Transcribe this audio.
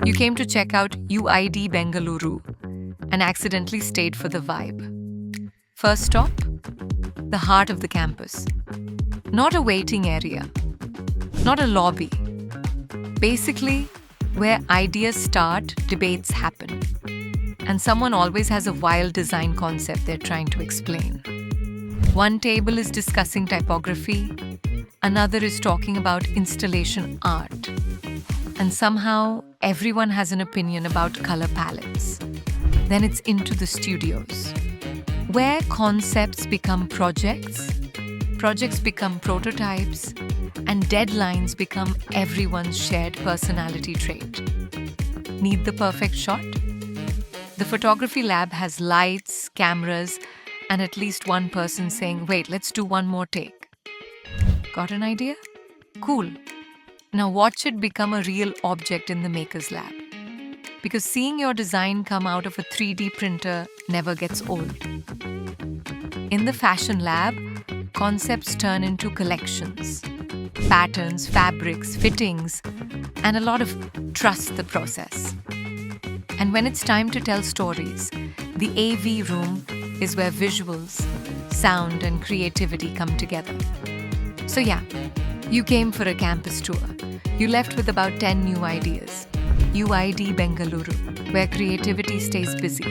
You came to check out UID-Bengaluru and accidentally stayed for the vibe. First stop, the heart of the campus. Not a waiting area, not a lobby. Basically, where ideas start, debates happen. And someone always has a wild design concept they're trying to explain. One table is discussing typography, another is talking about installation art. And somehow, everyone has an opinion about color palettes. Then it's into the studios, where concepts become projects, projects become prototypes, and deadlines become everyone's shared personality trait. Need the perfect shot? The photography lab has lights, cameras, and at least one person saying, "Wait, let's do one more take." Got an idea? Cool. Now watch it become a real object in the Maker's Lab. Because seeing your design come out of a 3D printer never gets old. In the Fashion Lab, concepts turn into collections. Patterns, fabrics, fittings, and a lot of trust the process. And when it's time to tell stories, the AV room is where visuals, sound, and creativity come together. So yeah, you came for a campus tour. You left with about 10 new ideas. UID Bengaluru, where creativity stays busy.